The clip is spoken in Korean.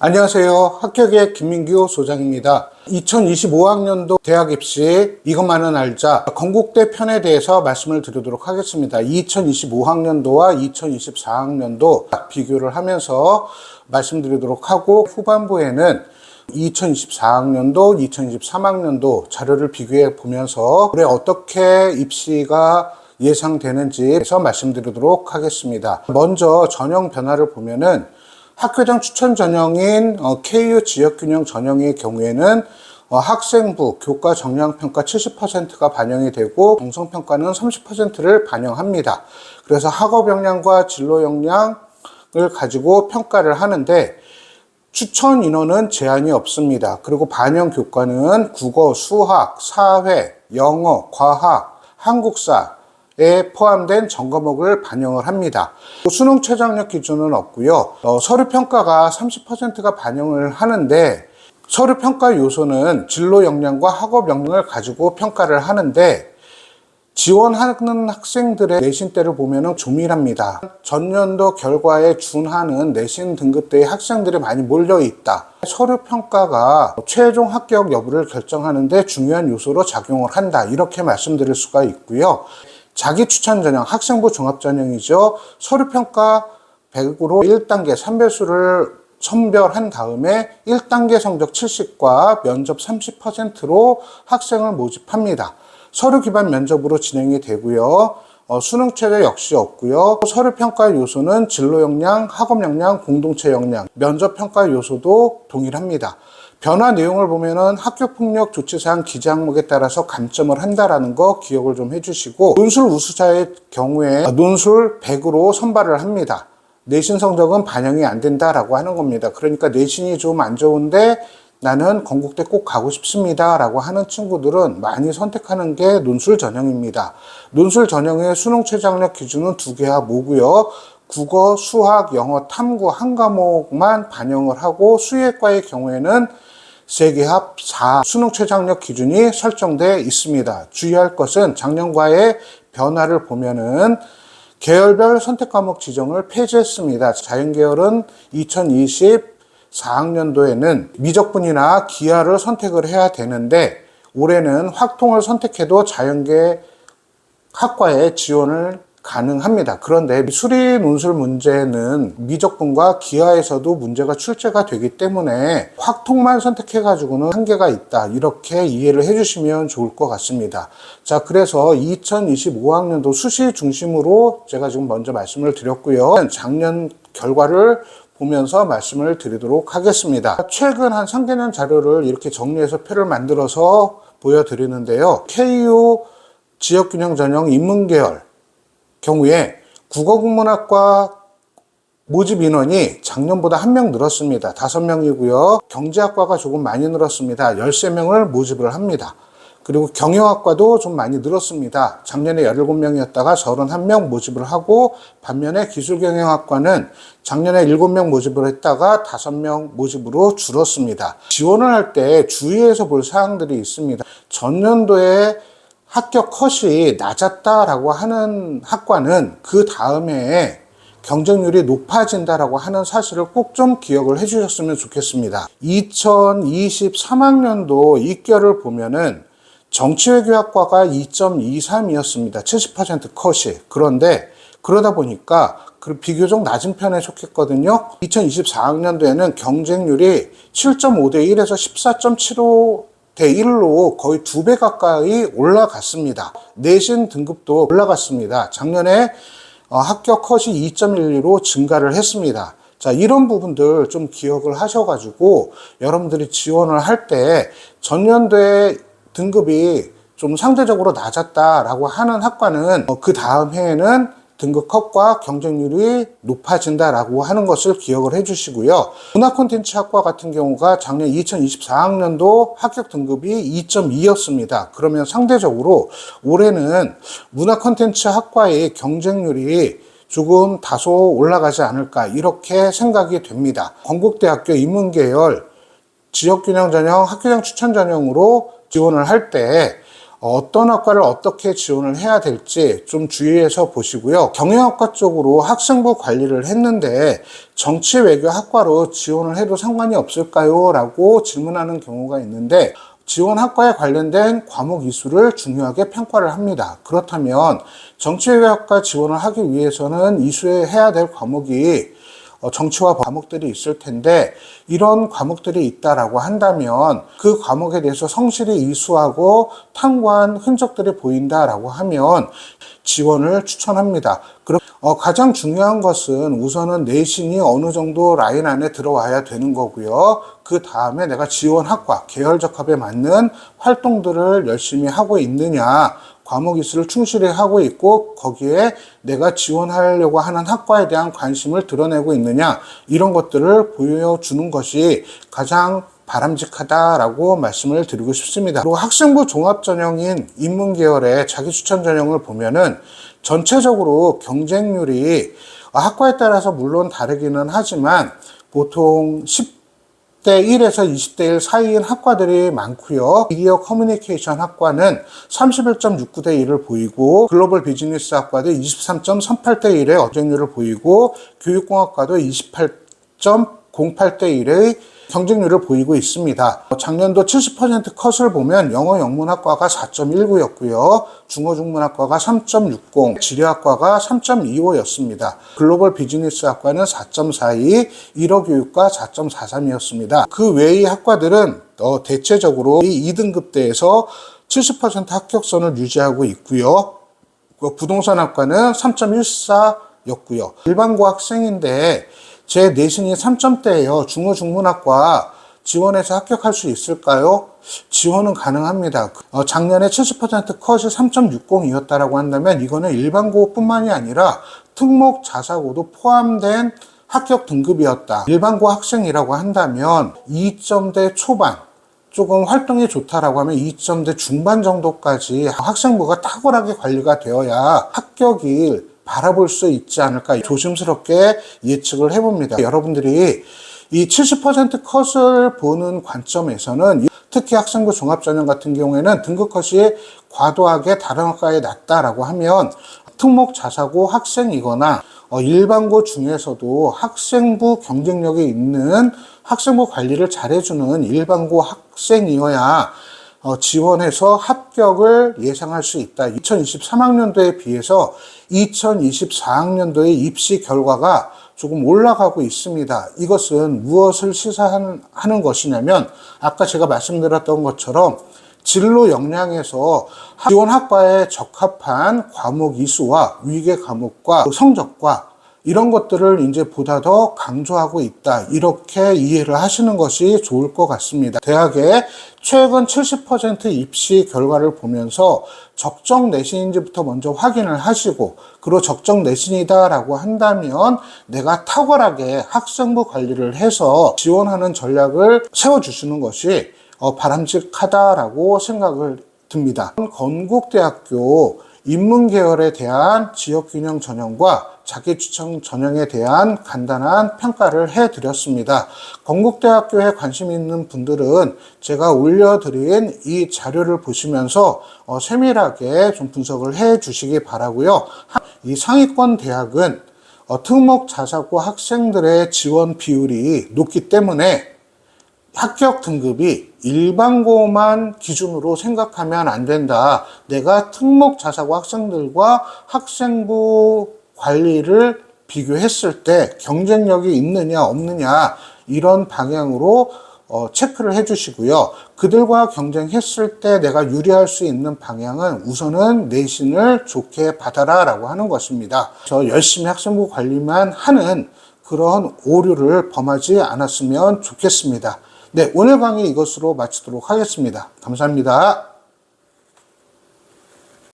안녕하세요. 학교계 김민규 소장입니다. 2025학년도 대학 입시 이것만은 알자 건국대 편에 대해서 말씀을 드리도록 하겠습니다. 2025학년도와 2024학년도 비교를 하면서 말씀드리도록 하고, 후반부에는 2024학년도, 2023학년도 자료를 비교해 보면서 올해 어떻게 입시가 예상되는지에서 말씀드리도록 하겠습니다. 먼저 전형 변화를 보면은 학교장 추천 전형인 KU 지역균형 전형의 경우에는 학생부 교과 정량평가 70%가 반영이 되고 정성평가는 30%를 반영합니다. 그래서 학업 역량과 진로 역량을 가지고 평가를 하는데 추천 인원은 제한이 없습니다. 그리고 반영 교과는 국어, 수학, 사회, 영어, 과학, 한국사 에 포함된 전 과목을 반영을 합니다. 수능 최저학력 기준은 없고요. 서류평가가 30%가 반영을 하는데, 서류평가 요소는 진로 역량과 학업 역량을 가지고 평가를 하는데, 지원하는 학생들의 내신대를 보면 조밀합니다. 전년도 결과에 준하는 내신 등급대의 학생들이 많이 몰려있다. 서류평가가 최종 합격 여부를 결정하는데 중요한 요소로 작용을 한다. 이렇게 말씀드릴 수가 있고요. 자기 추천 전형, 학생부 종합 전형이죠. 서류평가 100으로 1단계 산별수를 선별한 다음에 1단계 성적 70과 면접 30%로 학생을 모집합니다. 서류 기반 면접으로 진행이 되고요. 수능 최저 역시 없고요. 서류평가 요소는 진로 역량, 학업 역량, 공동체 역량, 면접 평가 요소도 동일합니다. 변화 내용을 보면은 학교폭력 조치사항 기재 항목에 따라서 감점을 한다라는 거 기억을 좀 해주시고, 논술 우수자의 경우에 논술 100으로 선발을 합니다. 내신 성적은 반영이 안 된다라고 하는 겁니다. 그러니까 내신이 좀 안 좋은데 나는 건국대 꼭 가고 싶습니다 라고 하는 친구들은 많이 선택하는 게 논술 전형입니다. 논술 전형의 수능 최저학력 기준은 2개와 모고요. 국어, 수학, 영어, 탐구 한 과목만 반영을 하고, 수의과의 경우에는 3개 합 4 수능 최저학력 기준이 설정되어 있습니다. 주의할 것은 작년과의 변화를 보면은 계열별 선택 과목 지정을 폐지했습니다. 자연계열은 2024학년도에는 미적분이나 기하를 선택을 해야 되는데, 올해는 확통을 선택해도 자연계 학과에 지원을 가능합니다. 그런데 수리 논술 문제는 미적분과 기하에서도 문제가 출제가 되기 때문에 확통만 선택해가지고는 한계가 있다. 이렇게 이해를 해주시면 좋을 것 같습니다. 자, 그래서 2025학년도 수시 중심으로 제가 지금 먼저 말씀을 드렸고요. 작년 결과를 보면서 말씀을 드리도록 하겠습니다. 최근 한 3개년 자료를 이렇게 정리해서 표를 만들어서 보여드리는데요. KU 지역균형 전형 인문계열 경우에 국어국문학과 모집 인원이 작년보다 1명 늘었습니다. 5명이고요. 경제학과가 조금 많이 늘었습니다. 13명을 모집을 합니다. 그리고 경영학과도 좀 많이 늘었습니다. 작년에 17명이었다가 31명 모집을 하고, 반면에 기술경영학과는 작년에 7명 모집을 했다가 5명 모집으로 줄었습니다. 지원을 할 때 주의해서 볼 사항들이 있습니다. 전년도에 합격 컷이 낮았다라고 하는 학과는 그 다음에 경쟁률이 높아진다라고 하는 사실을 꼭 좀 기억을 해주셨으면 좋겠습니다. 2023학년도 입결을 보면은 정치외교학과가 2.23이었습니다. 70% 컷이. 그런데 그러다 보니까 비교적 낮은 편에 속했거든요. 2024학년도에는 경쟁률이 7.5대 1에서 14.75 대 1로 거의 2배 가까이 올라갔습니다. 내신 등급도 올라갔습니다. 작년에 합격 컷이 2.12로 증가를 했습니다. 자, 이런 부분들 좀 기억을 하셔가지고 여러분들이 지원을 할 때 전년도에 등급이 좀 상대적으로 낮았다라고 하는 학과는 그 다음 해에는 등급 컷과 경쟁률이 높아진다라고 하는 것을 기억을 해주시고요. 문화콘텐츠학과 같은 경우가 작년 2024학년도 합격 등급이 2.2였습니다. 그러면 상대적으로 올해는 문화콘텐츠학과의 경쟁률이 조금 다소 올라가지 않을까, 이렇게 생각이 됩니다. 건국대학교 인문계열 지역균형 전형, 학교장 추천 전형으로 지원을 할 때 어떤 학과를 어떻게 지원을 해야 될지 좀 주의해서 보시고요. 경영학과 쪽으로 학생부 관리를 했는데 정치외교학과로 지원을 해도 상관이 없을까요? 라고 질문하는 경우가 있는데 지원 학과에 관련된 과목 이수를 중요하게 평가를 합니다. 그렇다면 정치외교학과 지원을 하기 위해서는 이수해야 될 과목이 정치와 과목들이 있을 텐데 이런 과목들이 있다라고 한다면 그 과목에 대해서 성실히 이수하고 탐구한 흔적들이 보인다라고 하면 지원을 추천합니다. 가장 중요한 것은 우선은 내신이 어느 정도 라인 안에 들어와야 되는 거고요. 그 다음에 내가 지원 학과, 계열 적합에 맞는 활동들을 열심히 하고 있느냐, 과목 이수를 충실히 하고 있고 거기에 내가 지원하려고 하는 학과에 대한 관심을 드러내고 있느냐, 이런 것들을 보여주는 것이 가장 바람직하다라고 말씀을 드리고 싶습니다. 그리고 학생부 종합전형인 인문계열의 자기추천 전형을 보면은 전체적으로 경쟁률이 학과에 따라서 물론 다르기는 하지만 보통 10대 1에서 20대 1 사이인 학과들이 많고요. 미디어 커뮤니케이션 학과는 31.69대 1을 보이고 글로벌 비즈니스 학과도 23.38대 1의 경쟁률을 보이고 교육공학과도 28.08대 1의 경쟁률을 보이고 있습니다. 작년도 70% 컷을 보면 영어 영문학과가 4.19였고요. 중어중문학과가 3.60, 지리학과가 3.25였습니다. 글로벌 비즈니스학과는 4.42, 일어교육과 4.43이었습니다. 그 외의 학과들은 대체적으로 이 2등급대에서 70% 합격선을 유지하고 있고요. 부동산학과는 3.14였고요. 일반고 학생인데 제 내신이 3점대예요. 중어중문학과 지원해서 합격할 수 있을까요? 지원은 가능합니다. 작년에 70% 컷이 3.60이었다라고 한다면 이거는 일반고뿐만이 아니라 특목 자사고도 포함된 합격 등급이었다. 일반고 학생이라고 한다면 2점대 초반, 조금 활동이 좋다라고 하면 2점대 중반 정도까지 학생부가 탁월하게 관리가 되어야 합격일 바라볼 수 있지 않을까 조심스럽게 예측을 해봅니다. 여러분들이 이 70% 컷을 보는 관점에서는 특히 학생부 종합전형 같은 경우에는 등급 컷이 과도하게 다른 학과에 낮다라고 하면 특목 자사고 학생이거나 일반고 중에서도 학생부 경쟁력이 있는 학생부 관리를 잘해주는 일반고 학생이어야 지원해서 합격을 예상할 수 있다. 2023학년도에 비해서 2024학년도의 입시 결과가 조금 올라가고 있습니다. 이것은 무엇을 시사하는 것이냐면 아까 제가 말씀드렸던 것처럼 진로 역량에서 지원 학과에 적합한 과목 이수와 위계 과목과 성적과 이런 것들을 이제 보다 더 강조하고 있다. 이렇게 이해를 하시는 것이 좋을 것 같습니다. 대학의 최근 70% 입시 결과를 보면서 적정 내신인지부터 먼저 확인을 하시고 그리고 적정 내신이다라고 한다면 내가 탁월하게 학생부 관리를 해서 지원하는 전략을 세워주시는 것이 바람직하다라고 생각을 듭니다. 건국대학교 인문계열에 대한 지역균형 전형과 자기추천 전형에 대한 간단한 평가를 해드렸습니다. 건국대학교에 관심 있는 분들은 제가 올려드린 이 자료를 보시면서 세밀하게 좀 분석을 해 주시기 바라고요. 이 상위권 대학은 특목 자사고 학생들의 지원 비율이 높기 때문에 합격 등급이 일반고만 기준으로 생각하면 안 된다. 내가 특목 자사고 학생들과 학생부 관리를 비교했을 때 경쟁력이 있느냐 없느냐 이런 방향으로 체크를 해 주시고요. 그들과 경쟁했을 때 내가 유리할 수 있는 방향은 우선은 내신을 좋게 받아라 라고 하는 것입니다. 열심히 학생부 관리만 하는 그런 오류를 범하지 않았으면 좋겠습니다. 네, 오늘 강의 이것으로 마치도록 하겠습니다. 감사합니다.